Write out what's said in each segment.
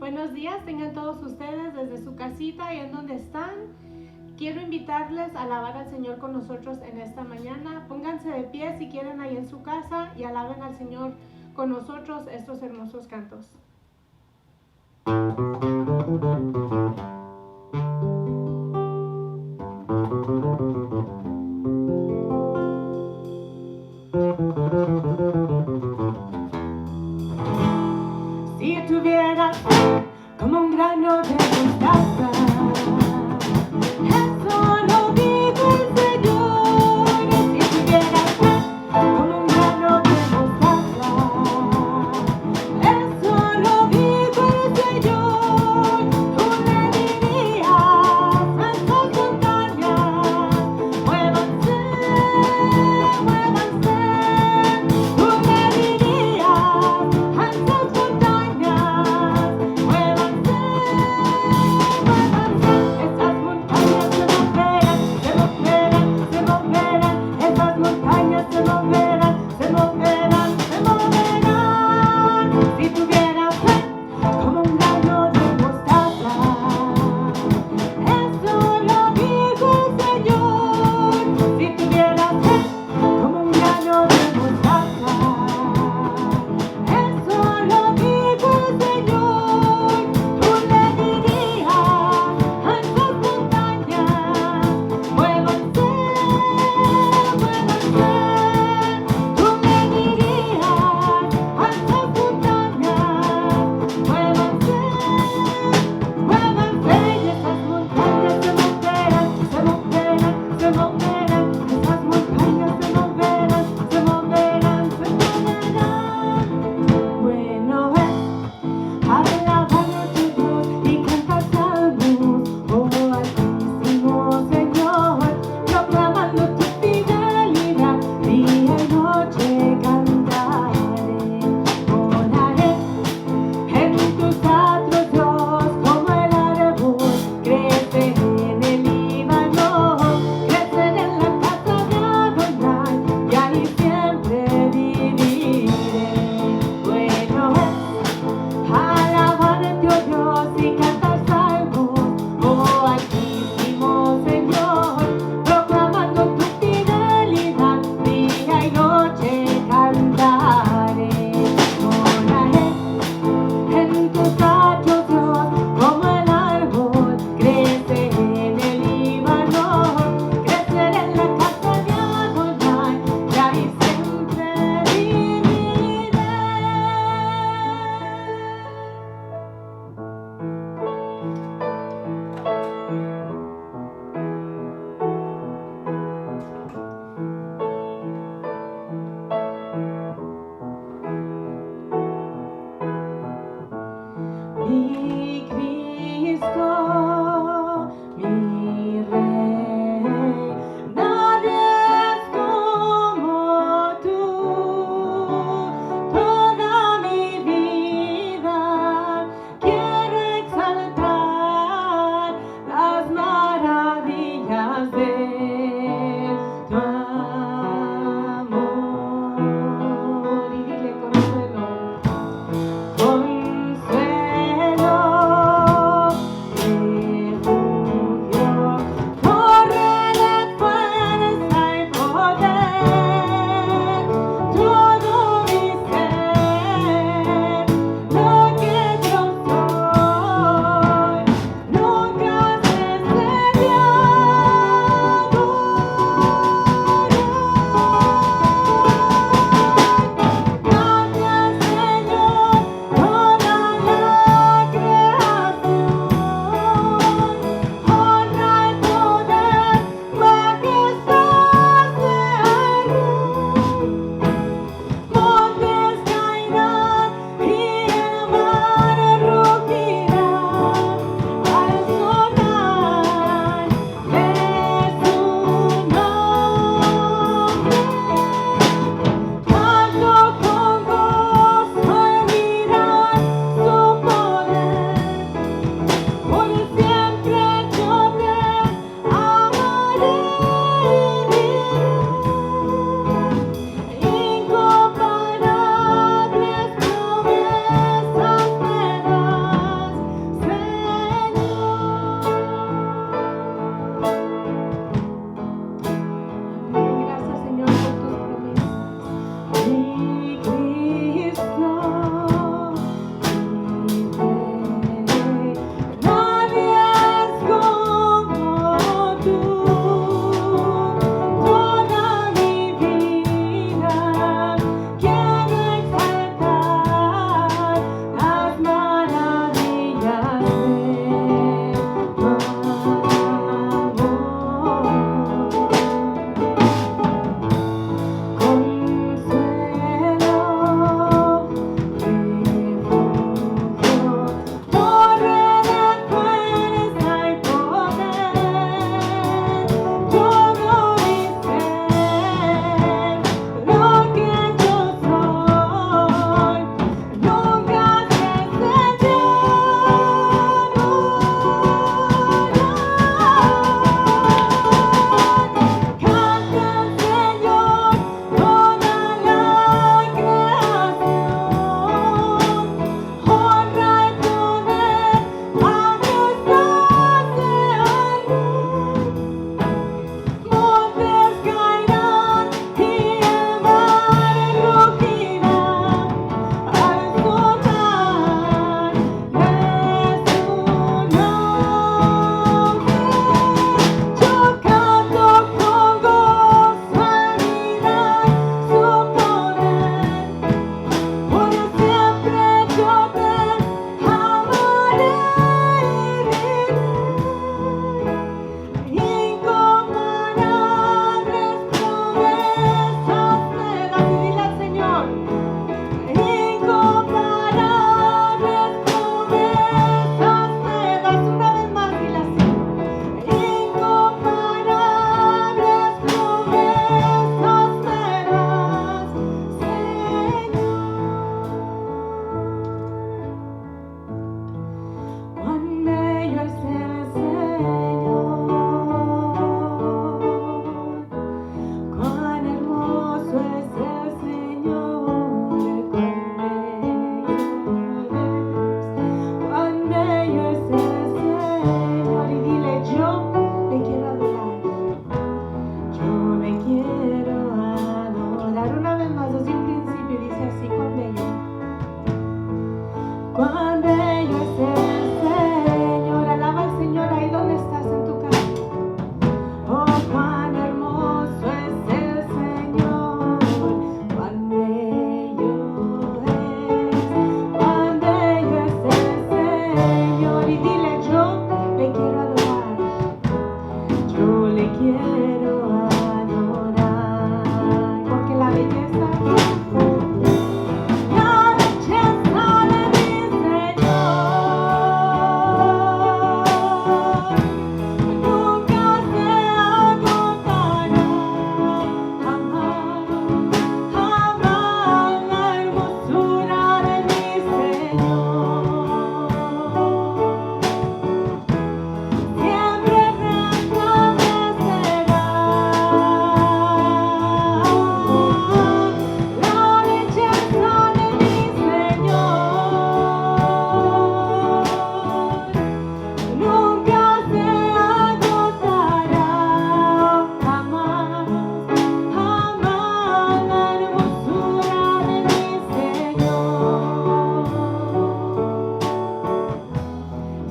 Buenos días, tengan todos ustedes desde su casita y en donde están. Quiero invitarles a alabar al Señor con nosotros en esta mañana. Pónganse de pie si quieren ahí en su casa y alaben al Señor con nosotros estos hermosos cantos. Si tuvieras como un grano de mostaza, eso lo dijo el Señor. Si tuvieras como un grano de mostaza, eso lo dijo el Señor. Tú le dirías a estas montañas, quiero adorar, porque la belleza de mi Señor nunca se agotará, jamás, jamás la hermosura de mi Señor siempre resplandecerá. La belleza de mi Señor nunca se agotará, jamás, jamás la hermosura de mi Señor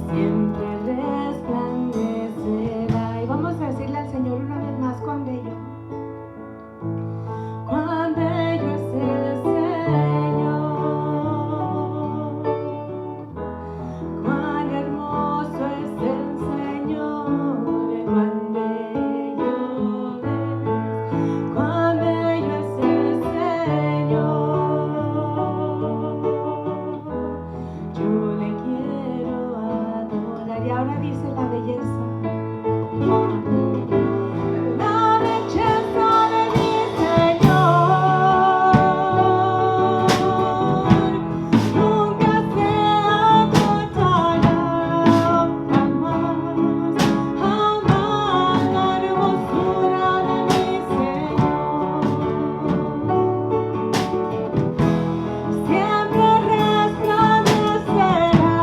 siempre resplandecerá. Y vamos a decirle al Señor una vez más: cuán bello es el Señor, cuán hermoso es el Señor, cuán bello es el Señor. Yo le quiero adorar. Y ahora dice la belleza. La belleza de mi Señor nunca se agotará, jamás, jamás la hermosura de mi Señor siempre resplandecerá.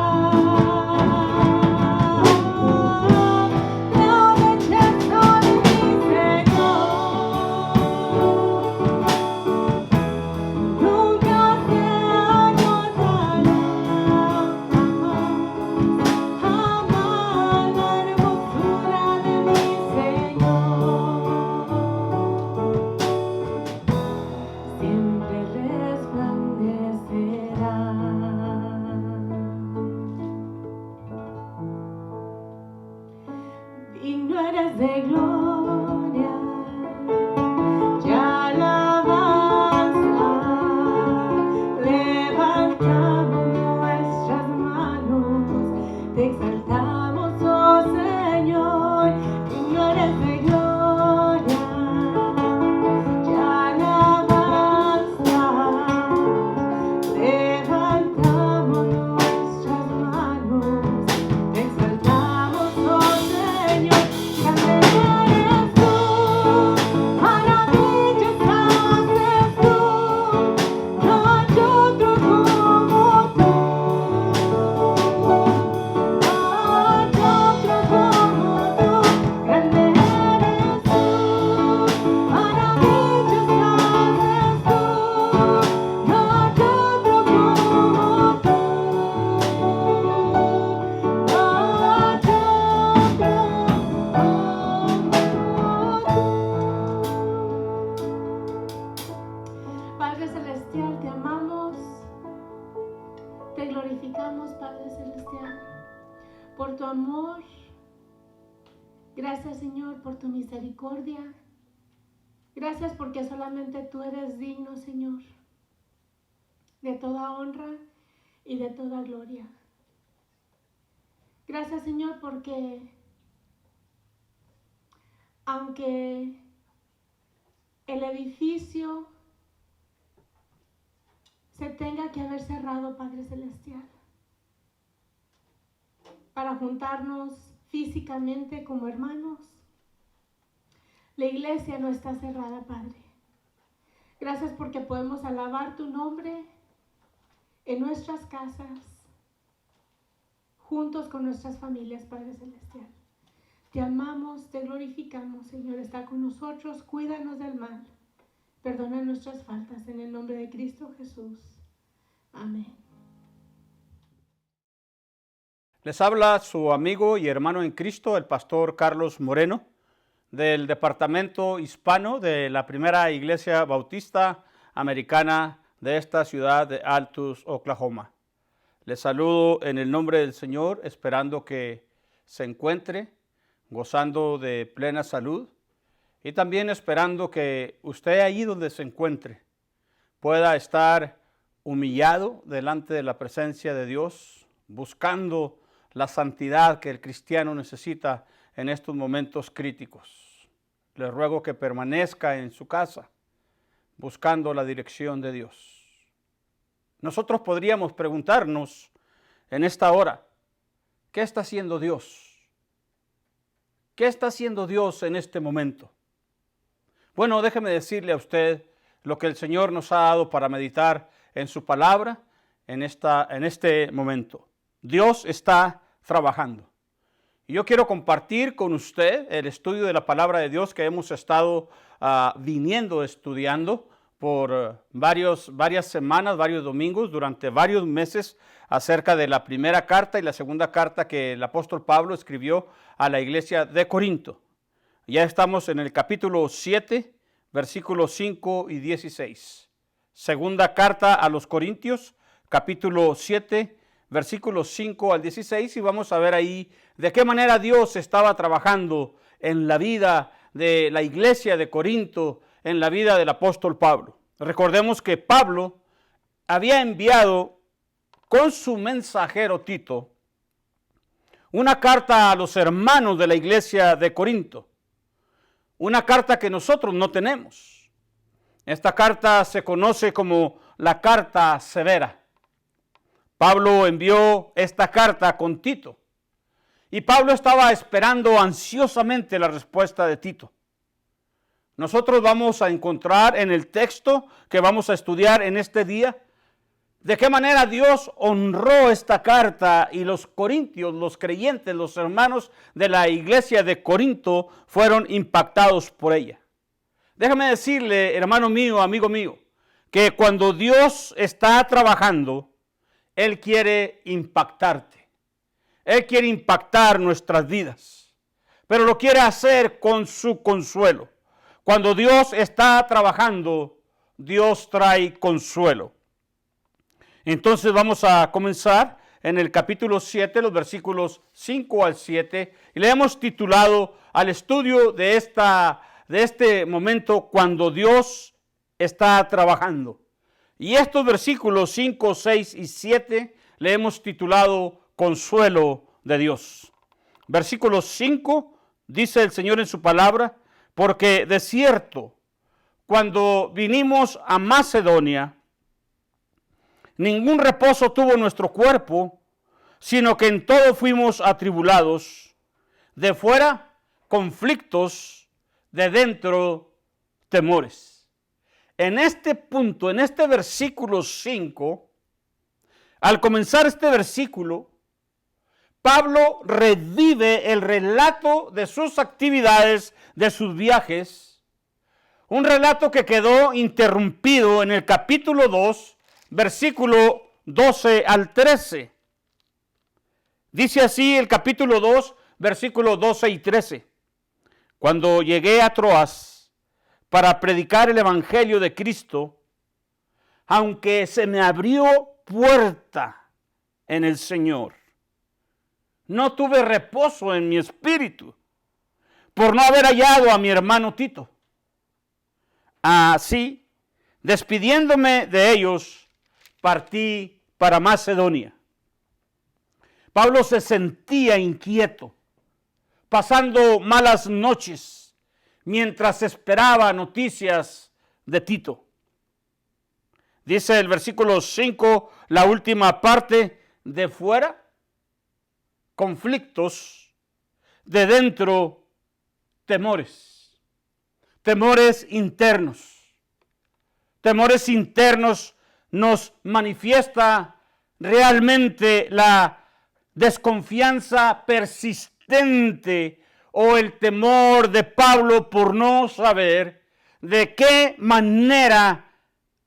La belleza de mi Señor nunca se agotará, jamás, jamás la hermosura de mi Señor siempre resplandecerá. Digno eres de gloria y alabanza, levantamos nuestras manos, te exaltamos, oh Señor. Digno eres de gloria y alabanza, levantamos nuestras manos, te exaltamos, oh Señor. Grande eres tú, maravillas haces tú, no hay otro como tú, no hay otro como tú. Grande eres tú, maravillas haces tú, no hay otro como tú, no hay otro Padre Celestial, te amamos, te glorificamos, Padre Celestial, por tu amor. Gracias, Señor, por tu misericordia. Gracias porque solamente tú eres digno, Señor, de toda honra y de toda gloria. Gracias, Señor, porque aunque el edificio se tenga que haber cerrado, Padre Celestial, para juntarnos físicamente como hermanos, la iglesia no está cerrada, Padre. Gracias porque podemos alabar tu nombre en nuestras casas, juntos con nuestras familias, Padre Celestial. Te amamos, te glorificamos, Señor. Está con nosotros, cuídanos del mal. Perdona nuestras faltas en el nombre de Cristo Jesús. Amén. Les habla su amigo y hermano en Cristo, el pastor Carlos Moreno, del departamento hispano de la primera iglesia bautista americana de esta ciudad de Altus, Oklahoma. Les saludo en el nombre del Señor, esperando que se encuentre gozando de plena salud y también esperando que usted ahí donde se encuentre pueda estar humillado delante de la presencia de Dios, buscando la santidad que el cristiano necesita en estos momentos críticos. Le ruego que permanezca en su casa, buscando la dirección de Dios. Nosotros podríamos preguntarnos en esta hora, ¿qué está haciendo Dios? ¿Qué está haciendo Dios en este momento? Bueno, déjeme decirle a usted lo que el Señor nos ha dado para meditar en su palabra en este momento. Dios está trabajando. Y yo quiero compartir con usted el estudio de la palabra de Dios que hemos estado viniendo estudiando por varias semanas, varios domingos, durante varios meses, acerca de la primera carta y la segunda carta que el apóstol Pablo escribió a la iglesia de Corinto. Ya estamos en el capítulo 7, versículos 5 y 16. Segunda carta a los Corintios, capítulo 7, versículos 5 al 16, y vamos a ver ahí de qué manera Dios estaba trabajando en la vida de la iglesia de Corinto, en la vida del apóstol Pablo. Recordemos que Pablo había enviado con su mensajero Tito una carta a los hermanos de la iglesia de Corinto, una carta que nosotros no tenemos. Esta carta se conoce como la carta severa. Pablo envió esta carta con Tito y Pablo estaba esperando ansiosamente la respuesta de Tito. Nosotros vamos a encontrar en el texto que vamos a estudiar en este día de qué manera Dios honró esta carta y los corintios, los creyentes, los hermanos de la iglesia de Corinto fueron impactados por ella. Déjame decirle, hermano mío, amigo mío, que cuando Dios está trabajando, Él quiere impactarte. Él quiere impactar nuestras vidas, pero lo quiere hacer con su consuelo. Cuando Dios está trabajando, Dios trae consuelo. Entonces vamos a comenzar en el capítulo 7, los versículos 5 al 7, y le hemos titulado al estudio de este momento cuando Dios está trabajando. Y estos versículos 5, 6 y 7 le hemos titulado Consuelo de Dios. Versículo 5 dice el Señor en su palabra: porque de cierto, cuando vinimos a Macedonia, ningún reposo tuvo nuestro cuerpo, sino que en todo fuimos atribulados, de fuera conflictos, de dentro temores. En este punto, en este versículo 5, al comenzar este versículo, Pablo revive el relato de sus actividades, de sus viajes, un relato que quedó interrumpido en el capítulo 2, versículo 12 al 13. Dice así el capítulo 2, versículos 12 y 13. Cuando llegué a Troas para predicar el evangelio de Cristo, aunque se me abrió puerta en el Señor, no tuve reposo en mi espíritu por no haber hallado a mi hermano Tito. Así, despidiéndome de ellos, partí para Macedonia. Pablo se sentía inquieto, pasando malas noches mientras esperaba noticias de Tito. Dice el versículo 5, la última parte: de fuera conflictos, de dentro temores. Temores internos. Temores internos nos manifiesta realmente la desconfianza persistente o el temor de Pablo por no saber de qué manera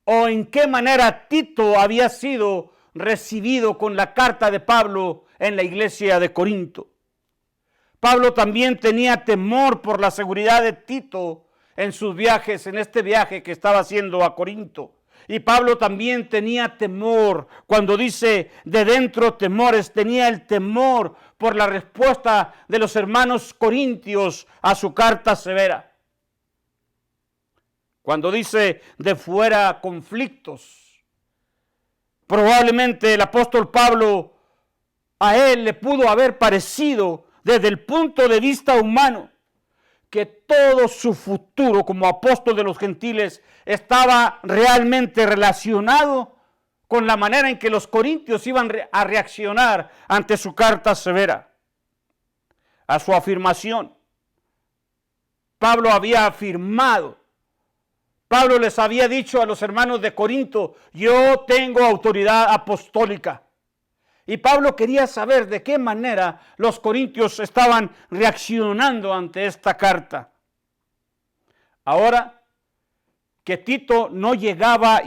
o en qué manera Tito había sido recibido con la carta de Pablo en la iglesia de Corinto. Pablo también tenía temor por la seguridad de Tito en sus viajes, en este viaje que estaba haciendo a Corinto. Y Pablo también tenía temor, cuando dice de dentro temores, tenía el temor por la respuesta de los hermanos corintios a su carta severa. Cuando dice de fuera conflictos, probablemente el apóstol Pablo a él le pudo haber parecido desde el punto de vista humano que todo su futuro como apóstol de los gentiles estaba realmente relacionado con la manera en que los corintios iban a reaccionar ante su carta severa. A su afirmación, Pablo había afirmado, Pablo les había dicho a los hermanos de Corinto, yo tengo autoridad apostólica. Y Pablo quería saber de qué manera los corintios estaban reaccionando ante esta carta. Ahora que Tito no llegaba,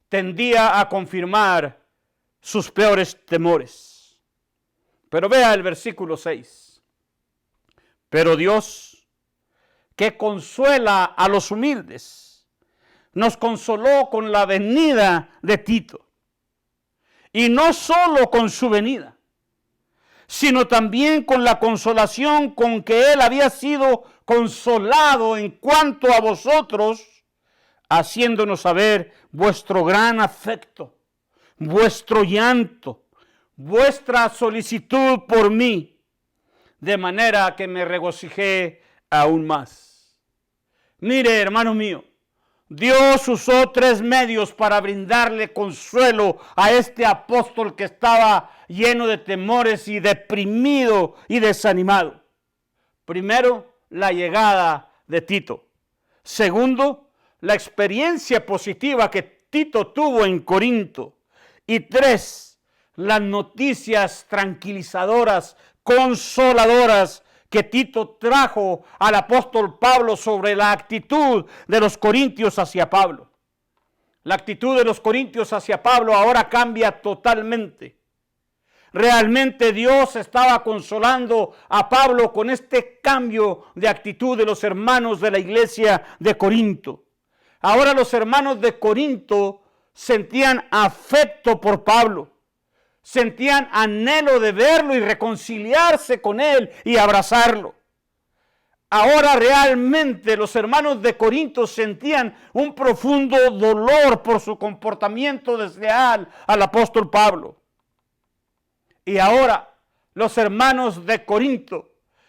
tendía a confirmar sus peores temores. Pero vea el versículo 6. Pero Dios, que consuela a los humildes, nos consoló con la venida de Tito. Y no solo con su venida, sino también con la consolación con que él había sido consolado en cuanto a vosotros, haciéndonos saber vuestro gran afecto, vuestro llanto, vuestra solicitud por mí, de manera que me regocijé aún más. Mire, hermano mío, Dios usó 3 medios para brindarle consuelo a este apóstol que estaba lleno de temores y deprimido y desanimado. Primero, la llegada de Tito. Segundo, la experiencia positiva que Tito tuvo en Corinto. Y 3, las noticias tranquilizadoras, consoladoras que Tito trajo al apóstol Pablo sobre la actitud de los corintios hacia Pablo. La actitud de los corintios hacia Pablo ahora cambia totalmente. Realmente Dios estaba consolando a Pablo con este cambio de actitud de los hermanos de la iglesia de Corinto. Ahora los hermanos de Corinto sentían afecto por Pablo. Sentían anhelo de verlo y reconciliarse con él y abrazarlo. Ahora realmente los hermanos de Corinto sentían un profundo dolor por su comportamiento desleal al apóstol Pablo. Y ahora los hermanos de Corinto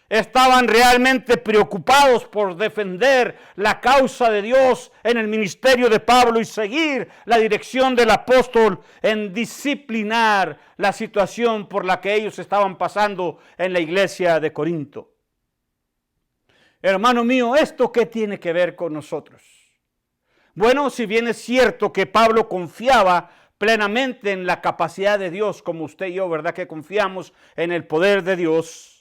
estaban realmente preocupados por defender la causa de Dios en el ministerio de Pablo y seguir la dirección del apóstol en disciplinar la situación por la que ellos estaban pasando en la iglesia de Corinto. Hermano mío, ¿esto qué tiene que ver con nosotros? Bueno, si bien es cierto que Pablo confiaba plenamente en la capacidad de Dios, como usted y yo, ¿verdad? Que confiamos en el poder de Dios.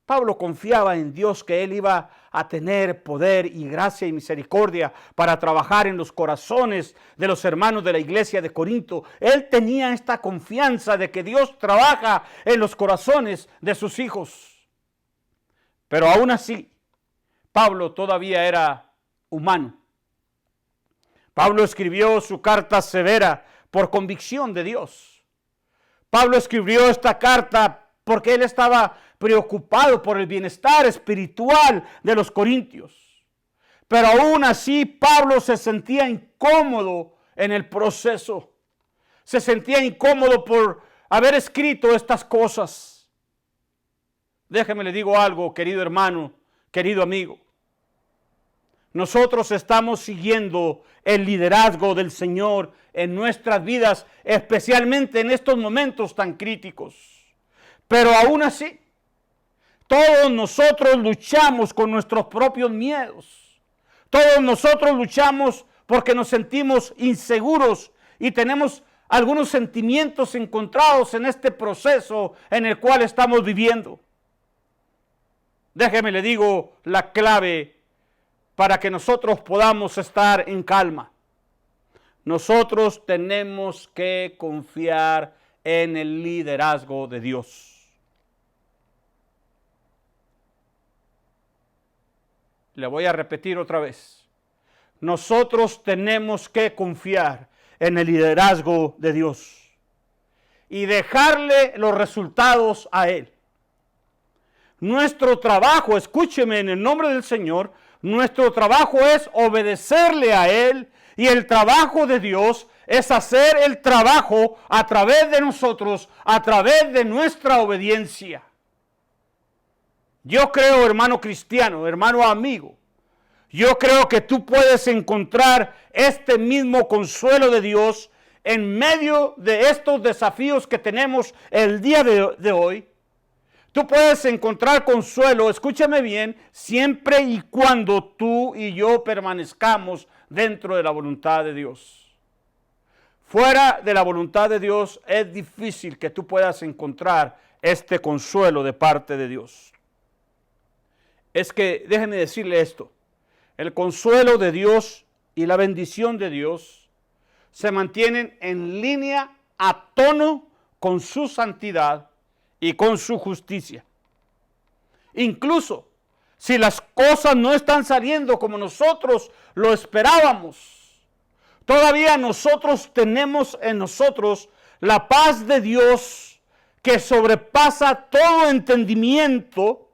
Pablo confiaba en Dios que él iba a tener poder y gracia y misericordia para trabajar en los corazones de los hermanos de la iglesia de Corinto. Él tenía esta confianza de que Dios trabaja en los corazones de sus hijos. Pero aún así, Pablo todavía era humano. Pablo escribió su carta severa por convicción de Dios. Pablo escribió esta carta porque él estaba preocupado por el bienestar espiritual de los corintios. Pero aún así Pablo se sentía incómodo en el proceso. Se sentía incómodo por haber escrito estas cosas. Déjeme le digo algo, querido hermano, querido amigo. Nosotros estamos siguiendo el liderazgo del Señor en nuestras vidas, especialmente en estos momentos tan críticos. Pero aún así, todos nosotros luchamos con nuestros propios miedos. Todos nosotros luchamos porque nos sentimos inseguros y tenemos algunos sentimientos encontrados en este proceso en el cual estamos viviendo. Déjeme le digo la clave para que nosotros podamos estar en calma. Nosotros tenemos que confiar en el liderazgo de Dios. Le voy a repetir otra vez. Nosotros tenemos que confiar en el liderazgo de Dios. y dejarle los resultados a Él. Nuestro trabajo, escúcheme en el nombre del Señor, nuestro trabajo es obedecerle a Él, y el trabajo de Dios es hacer el trabajo a través de nosotros, a través de nuestra obediencia. Yo creo, hermano cristiano, hermano amigo, yo creo que tú puedes encontrar este mismo consuelo de Dios en medio de estos desafíos que tenemos el día de hoy. Tú puedes encontrar consuelo, escúchame bien, siempre y cuando tú y yo permanezcamos dentro de la voluntad de Dios. Fuera de la voluntad de Dios es difícil que tú puedas encontrar este consuelo de parte de Dios. Es que, déjeme decirle esto, el consuelo de Dios y la bendición de Dios se mantienen en línea, a tono con su santidad y con su justicia. Incluso si las cosas no están saliendo como nosotros lo esperábamos, todavía nosotros tenemos en nosotros la paz de Dios que sobrepasa todo entendimiento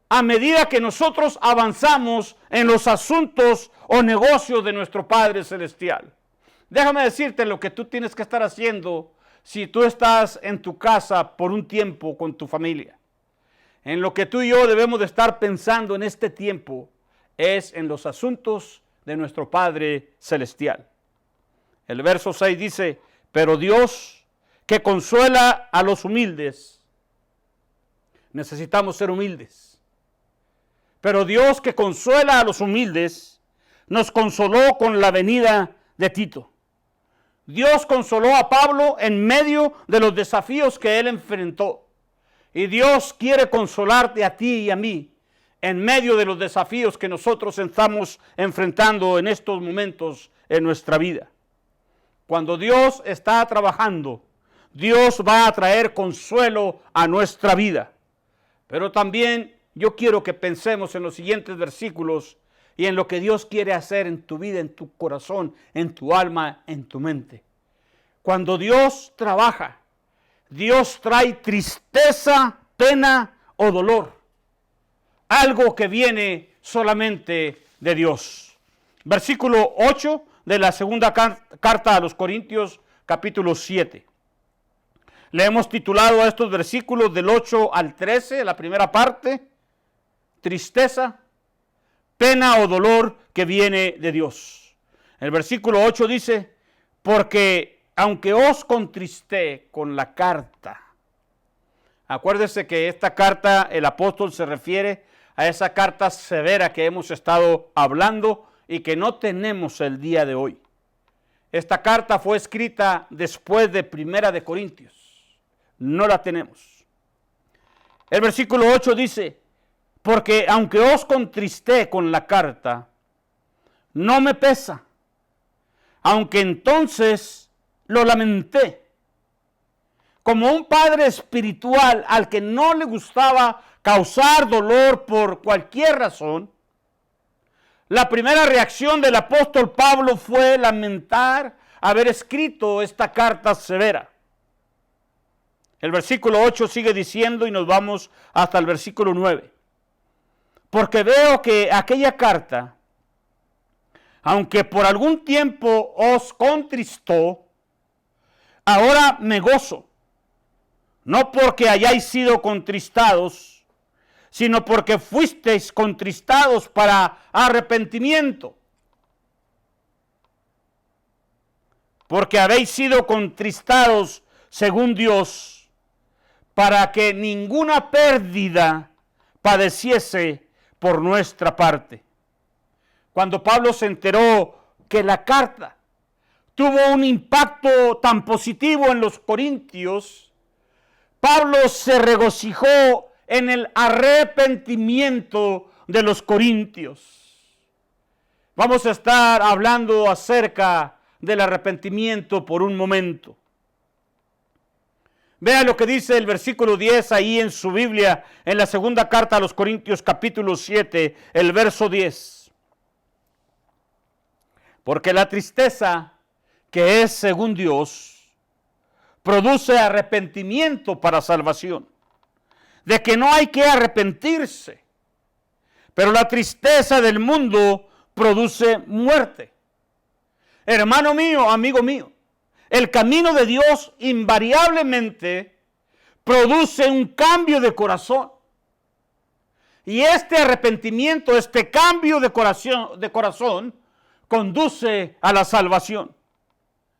a medida que nosotros avanzamos en los asuntos o negocios de nuestro Padre Celestial. Déjame decirte lo que tú tienes que estar haciendo si tú estás en tu casa por un tiempo con tu familia. En lo que tú y yo debemos de estar pensando en este tiempo es en los asuntos de nuestro Padre Celestial. El verso 6 dice, pero Dios que consuela a los humildes, necesitamos ser humildes, pero Dios que consuela a los humildes, nos consoló con la venida de Tito. Dios consoló a Pablo en medio de los desafíos que él enfrentó. Y Dios quiere consolarte a ti y a mí en medio de los desafíos que nosotros estamos enfrentando en estos momentos en nuestra vida. Cuando Dios está trabajando, Dios va a traer consuelo a nuestra vida. Pero también yo quiero que pensemos en los siguientes versículos y en lo que Dios quiere hacer en tu vida, en tu corazón, en tu alma, en tu mente. Cuando Dios trabaja, Dios trae tristeza, pena o dolor. Algo que viene solamente de Dios. Versículo 8 de la segunda carta a los Corintios, capítulo 7. Le hemos titulado a estos versículos del 8 al 13, la primera parte, tristeza, pena o dolor que viene de Dios. El versículo 8 dice, porque aunque os contristé con la carta. Acuérdese que esta carta, el apóstol se refiere a esa carta severa que hemos estado hablando y que no tenemos el día de hoy. Esta carta fue escrita después de Primera de Corintios. No la tenemos. El versículo 8 dice, porque aunque os contristé con la carta, no me pesa, aunque entonces lo lamenté, como un padre espiritual al que no le gustaba causar dolor por cualquier razón. La primera reacción del apóstol Pablo fue lamentar haber escrito esta carta severa. El versículo 8 sigue diciendo y nos vamos hasta el versículo 9. Porque veo que aquella carta, aunque por algún tiempo os contristó, ahora me gozo, no porque hayáis sido contristados, sino porque fuisteis contristados para arrepentimiento. Porque habéis sido contristados según Dios, para que ninguna pérdida padeciese por nuestra parte. Cuando Pablo se enteró que la carta tuvo un impacto tan positivo en los corintios, Pablo se regocijó en el arrepentimiento de los corintios. Vamos a estar hablando acerca del arrepentimiento por un momento. Vea lo que dice el versículo 10 ahí en su Biblia, en la segunda carta a los Corintios capítulo 7, el verso 10. Porque la tristeza que es según Dios produce arrepentimiento para salvación, de que no hay que arrepentirse. Pero la tristeza del mundo produce muerte. Hermano mío, amigo mío, el camino de Dios invariablemente produce un cambio de corazón. Y este arrepentimiento, este cambio de corazón, conduce a la salvación.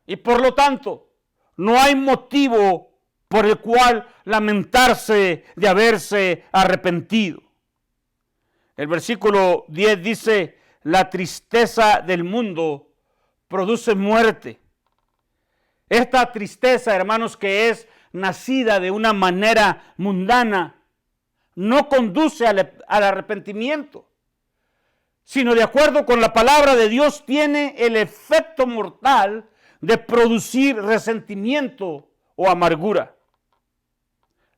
Y por lo tanto, no hay motivo por el cual lamentarse de haberse arrepentido. El versículo 10 dice, la tristeza del mundo produce muerte. Esta tristeza, hermanos, que es nacida de una manera mundana, no conduce al arrepentimiento, sino de acuerdo con la palabra de Dios tiene el efecto mortal de producir resentimiento o amargura.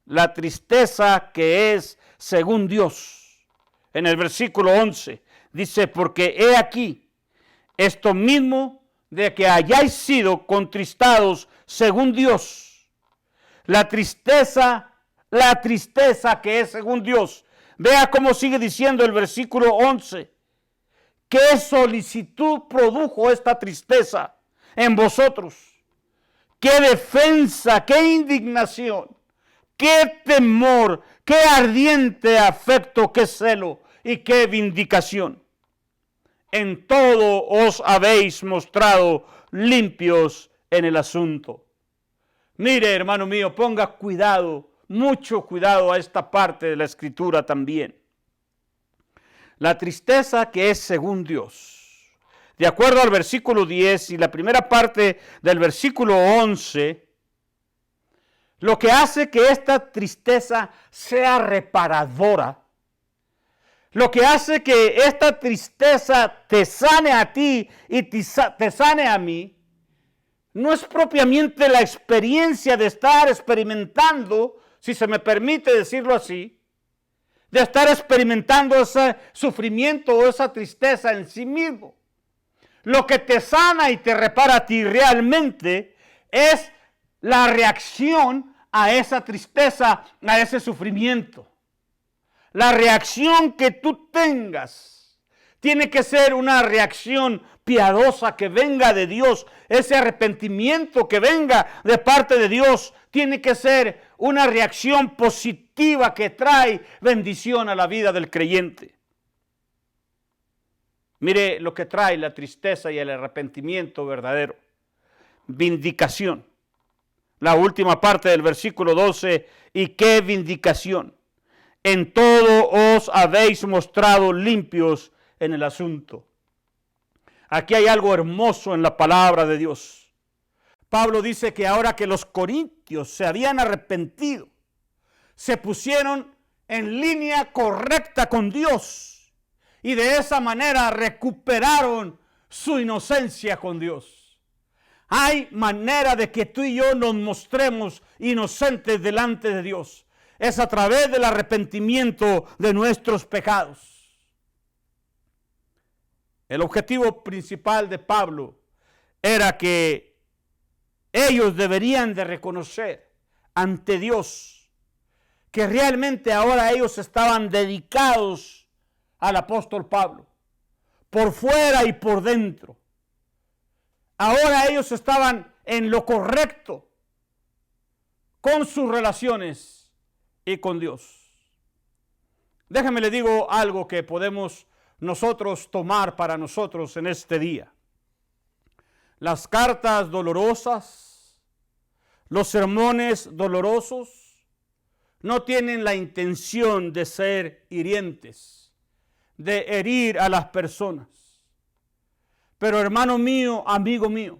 La tristeza que es según Dios. En el versículo 11 dice, porque he aquí esto mismo de que hayáis sido contristados según Dios. La tristeza que es según Dios. Vea cómo sigue diciendo el versículo 11. ¿Qué solicitud produjo esta tristeza en vosotros? ¿Qué defensa, qué indignación, qué temor, qué ardiente afecto, qué celo y qué vindicación? En todo os habéis mostrado limpios en el asunto. Mire, hermano mío, ponga cuidado, mucho cuidado a esta parte de la Escritura también. La tristeza que es según Dios. De acuerdo al versículo 10 y la primera parte del versículo 11, lo que hace que esta tristeza sea reparadora, lo que hace que esta tristeza te sane a ti y te sane a mí, no es propiamente la experiencia de estar experimentando, si se me permite decirlo así, de estar experimentando ese sufrimiento o esa tristeza en sí mismo. Lo que te sana y te repara a ti realmente es la reacción a esa tristeza, a ese sufrimiento. La reacción que tú tengas tiene que ser una reacción piadosa que venga de Dios. Ese arrepentimiento que venga de parte de Dios tiene que ser una reacción positiva que trae bendición a la vida del creyente. Mire lo que trae la tristeza y el arrepentimiento verdadero. Vindicación. La última parte del versículo 12. ¿Y qué vindicación? En todo os habéis mostrado limpios en el asunto. Aquí hay algo hermoso en la palabra de Dios. Pablo dice que ahora que los corintios se habían arrepentido, se pusieron en línea correcta con Dios y de esa manera recuperaron su inocencia con Dios. Hay manera de que tú y yo nos mostremos inocentes delante de Dios. Es a través del arrepentimiento de nuestros pecados. El objetivo principal de Pablo era que ellos deberían de reconocer ante Dios que realmente ahora ellos estaban dedicados al apóstol Pablo, por fuera y por dentro. Ahora ellos estaban en lo correcto con sus relaciones y con Dios. Déjame le digo algo que podemos nosotros tomar para nosotros en este día. Las cartas dolorosas, los sermones dolorosos, no tienen la intención de ser hirientes, de herir a las personas. Pero hermano mío, amigo mío,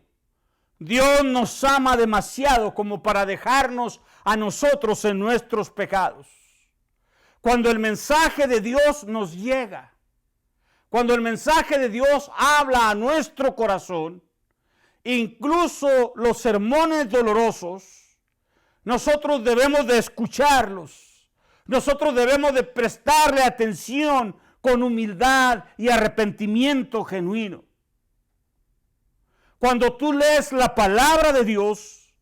Dios nos ama demasiado como para dejarnos a nosotros en nuestros pecados. Cuando el mensaje de Dios nos llega, cuando el mensaje de Dios habla a nuestro corazón, incluso los sermones dolorosos, nosotros debemos de escucharlos. Nosotros debemos de prestarle atención con humildad y arrepentimiento genuino. Cuando tú lees la palabra de Dios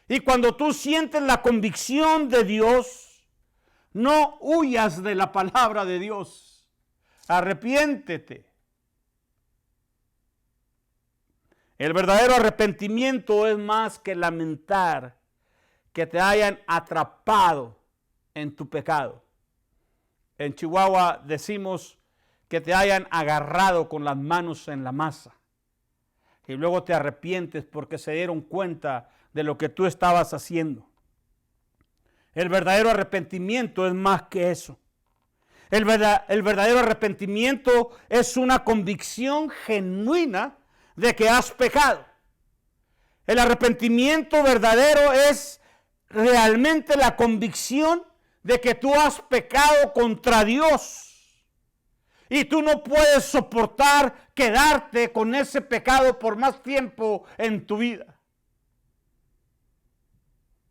Y cuando tú sientes la convicción de Dios, no huyas de la palabra de Dios. Arrepiéntete. El verdadero arrepentimiento es más que lamentar que te hayan atrapado en tu pecado. En Chihuahua decimos que te hayan agarrado con las manos en la masa y luego te arrepientes porque se dieron cuenta de lo que tú estabas haciendo. El verdadero arrepentimiento es más que eso. El verdadero arrepentimiento es una convicción genuina de que has pecado. El arrepentimiento verdadero es realmente la convicción de que tú has pecado contra Dios. Y tú no puedes soportar quedarte con ese pecado por más tiempo en tu vida.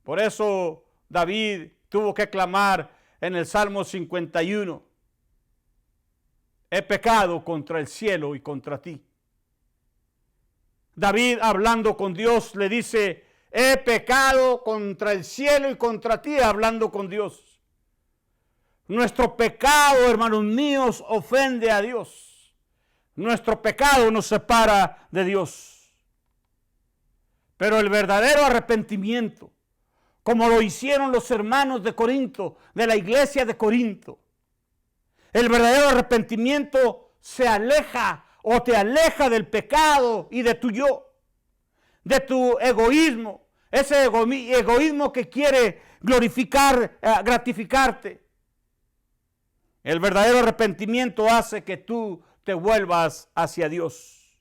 Por eso David tuvo que clamar en el Salmo 51. He pecado contra el cielo y contra ti. David, hablando con Dios, le dice, he pecado contra el cielo y contra ti, hablando con Dios. Nuestro pecado, hermanos míos, ofende a Dios. Nuestro pecado nos separa de Dios. Pero el verdadero arrepentimiento, como lo hicieron los hermanos de Corinto, de la iglesia de Corinto, el verdadero arrepentimiento se aleja o te aleja del pecado y de tu yo, de tu egoísmo, ese egoísmo que quiere gratificarte. El verdadero arrepentimiento hace que tú te vuelvas hacia Dios.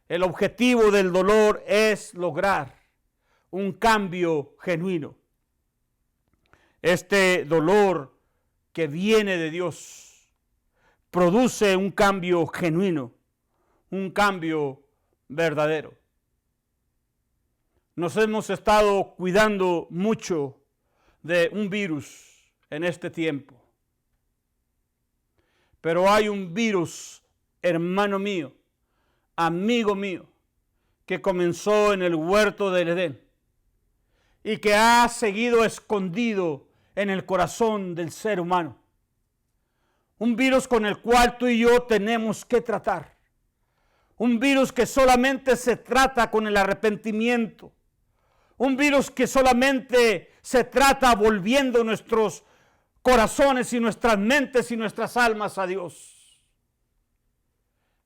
El objetivo del dolor es lograr un cambio genuino. Este dolor que viene de Dios produce un cambio genuino, un cambio verdadero. Nos hemos estado cuidando mucho de un virus en este tiempo. Pero hay un virus, hermano mío, amigo mío, que comenzó en el huerto del Edén y que ha seguido escondido en el corazón del ser humano. Un virus con el cual tú y yo tenemos que tratar. Un virus que solamente se trata con el arrepentimiento. Un virus que solamente se trata volviendo nuestros corazones y nuestras mentes y nuestras almas a Dios.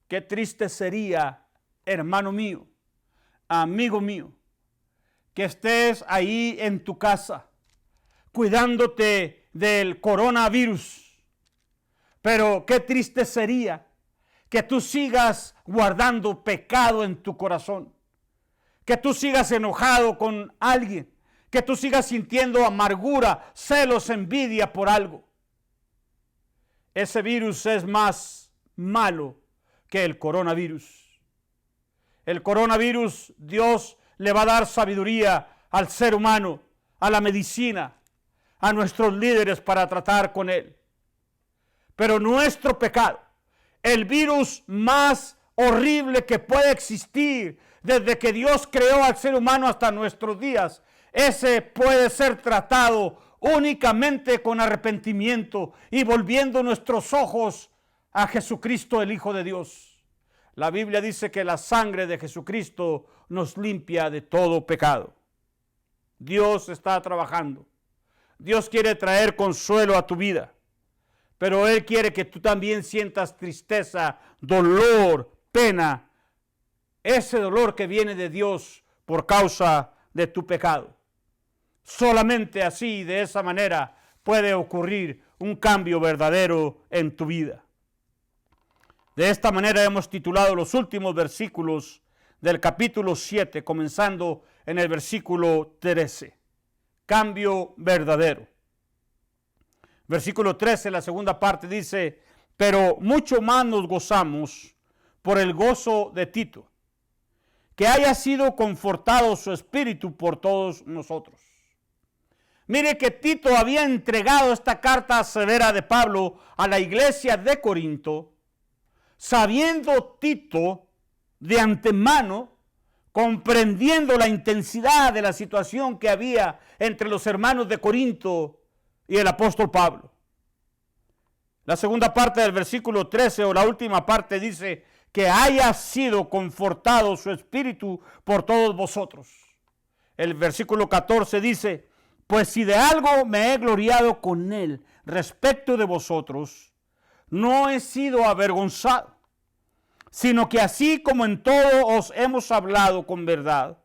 Qué triste sería, hermano mío, amigo mío, que estés ahí en tu casa cuidándote del coronavirus. Pero qué triste sería que tú sigas guardando pecado en tu corazón, que tú sigas enojado con alguien, que tú sigas sintiendo amargura, celos, envidia por algo. Ese virus es más malo que el coronavirus. El coronavirus, Dios le va a dar sabiduría al ser humano, a la medicina, a nuestros líderes para tratar con él. Pero nuestro pecado, el virus más horrible que puede existir desde que Dios creó al ser humano hasta nuestros días, ese puede ser tratado únicamente con arrepentimiento y volviendo nuestros ojos a Jesucristo, el Hijo de Dios. La Biblia dice que la sangre de Jesucristo nos limpia de todo pecado. Dios está trabajando. Dios quiere traer consuelo a tu vida. Pero Él quiere que tú también sientas tristeza, dolor, pena. Ese dolor que viene de Dios por causa de tu pecado. Solamente así, de esa manera, puede ocurrir un cambio verdadero en tu vida. De esta manera hemos titulado los últimos versículos del capítulo 7, comenzando en el versículo 13. Cambio verdadero. Versículo 13, la segunda parte dice, pero mucho más nos gozamos por el gozo de Tito, que haya sido confortado su espíritu por todos nosotros. Mire que Tito había entregado esta carta severa de Pablo a la iglesia de Corinto, sabiendo Tito de antemano comprendiendo la intensidad de la situación que había entre los hermanos de Corinto y el apóstol Pablo. La segunda parte del versículo 13 o la última parte dice que haya sido confortado su espíritu por todos vosotros. El versículo 14 dice, pues si de algo me he gloriado con él respecto de vosotros, no he sido avergonzado, sino que así como en todo os hemos hablado con verdad,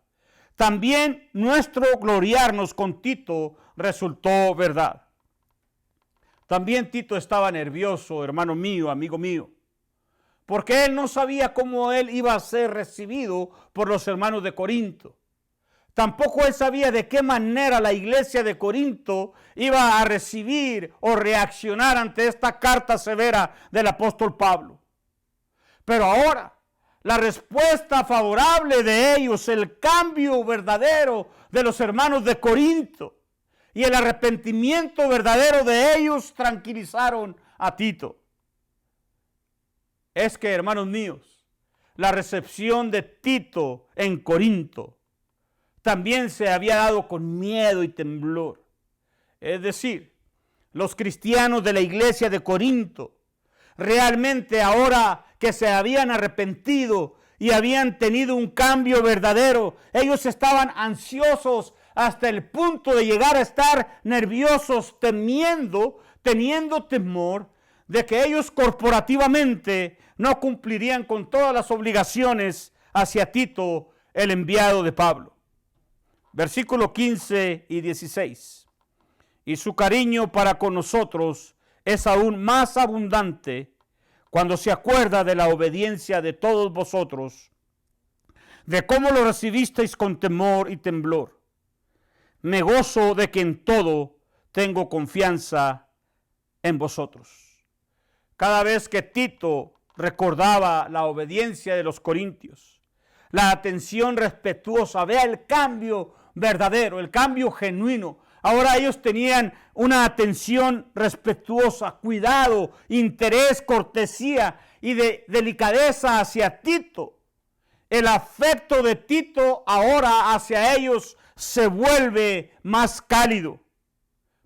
también nuestro gloriarnos con Tito resultó verdad. También Tito estaba nervioso, hermano mío, amigo mío, porque él no sabía cómo él iba a ser recibido por los hermanos de Corinto. Tampoco él sabía de qué manera la iglesia de Corinto iba a recibir o reaccionar ante esta carta severa del apóstol Pablo. Pero ahora, la respuesta favorable de ellos, el cambio verdadero de los hermanos de Corinto y el arrepentimiento verdadero de ellos tranquilizaron a Tito. Es que, hermanos míos, la recepción de Tito en Corinto también se había dado con miedo y temblor. Es decir, los cristianos de la iglesia de Corinto, realmente ahora que se habían arrepentido y habían tenido un cambio verdadero, ellos estaban ansiosos hasta el punto de llegar a estar nerviosos, teniendo temor de que ellos corporativamente no cumplirían con todas las obligaciones hacia Tito, el enviado de Pablo. Versículo 15 y 16. Y su cariño para con nosotros es aún más abundante cuando se acuerda de la obediencia de todos vosotros, de cómo lo recibisteis con temor y temblor. Me gozo de que en todo tengo confianza en vosotros. Cada vez que Tito recordaba la obediencia de los corintios, la atención respetuosa, vea el cambio verdadero, el cambio genuino. Ahora ellos tenían una atención respetuosa, cuidado, interés, cortesía y de delicadeza hacia Tito. El afecto de Tito ahora hacia ellos se vuelve más cálido.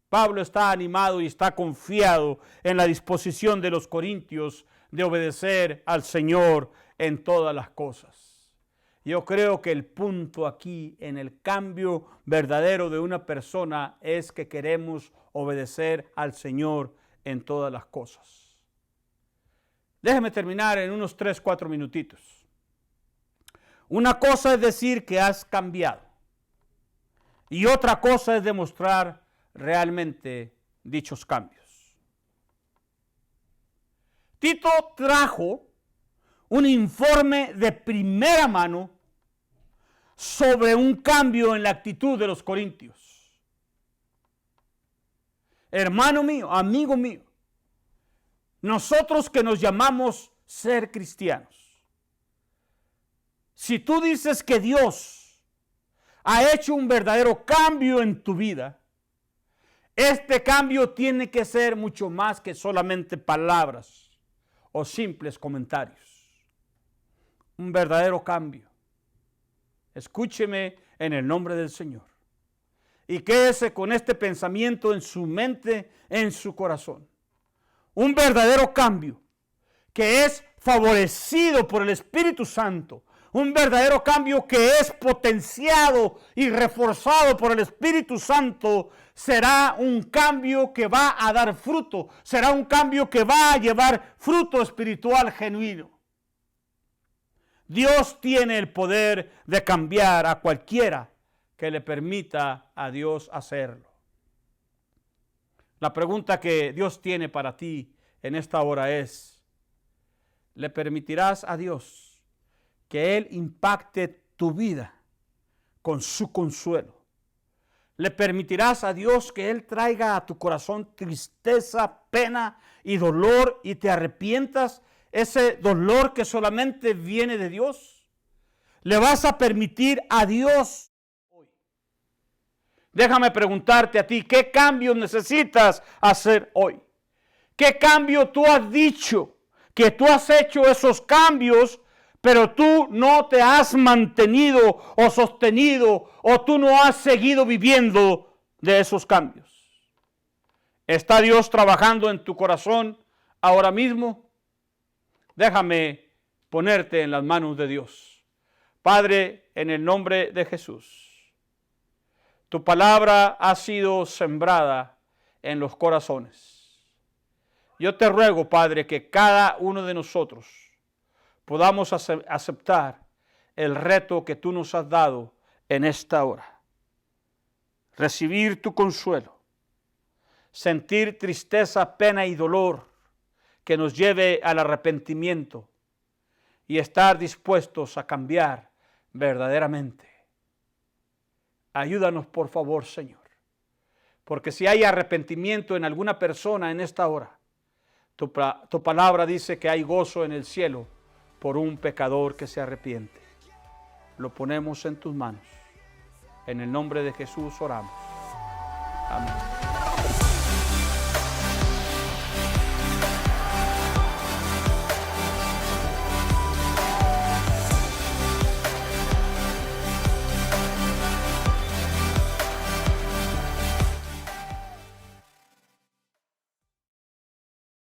Pablo está animado y está confiado en la disposición de los corintios de obedecer al Señor en todas las cosas. Yo creo que el punto aquí en el cambio verdadero de una persona es que queremos obedecer al Señor en todas las cosas. Déjeme terminar en unos 3-4 minutitos. Una cosa es decir que has cambiado y otra cosa es demostrar realmente dichos cambios. Tito trajo un informe de primera mano sobre un cambio en la actitud de los corintios. Hermano mío, amigo mío, nosotros que nos llamamos ser cristianos, si tú dices que Dios ha hecho un verdadero cambio en tu vida, este cambio tiene que ser mucho más que solamente palabras o simples comentarios. Un verdadero cambio. Escúcheme en el nombre del Señor. Y quédese con este pensamiento en su mente, en su corazón. Un verdadero cambio que es favorecido por el Espíritu Santo. Un verdadero cambio que es potenciado y reforzado por el Espíritu Santo será un cambio que va a dar fruto. Será un cambio que va a llevar fruto espiritual genuino. Dios tiene el poder de cambiar a cualquiera que le permita a Dios hacerlo. La pregunta que Dios tiene para ti en esta hora es, ¿le permitirás a Dios que Él impacte tu vida con su consuelo? ¿Le permitirás a Dios que Él traiga a tu corazón tristeza, pena y dolor y te arrepientas? Ese dolor que solamente viene de Dios. ¿Le vas a permitir a Dios hoy? Déjame preguntarte a ti, ¿qué cambios necesitas hacer hoy? ¿Qué cambio tú has dicho que tú has hecho esos cambios pero tú no te has mantenido o sostenido o tú no has seguido viviendo de esos cambios. ¿Está Dios trabajando en tu corazón ahora mismo? Déjame ponerte en las manos de Dios. Padre, en el nombre de Jesús, tu palabra ha sido sembrada en los corazones. Yo te ruego, Padre, que cada uno de nosotros podamos aceptar el reto que tú nos has dado en esta hora. Recibir tu consuelo, sentir tristeza, pena y dolor que nos lleve al arrepentimiento y estar dispuestos a cambiar verdaderamente. Ayúdanos, por favor, Señor, porque si hay arrepentimiento en alguna persona en esta hora, tu palabra dice que hay gozo en el cielo por un pecador que se arrepiente. Lo ponemos en tus manos. En el nombre de Jesús oramos. Amén.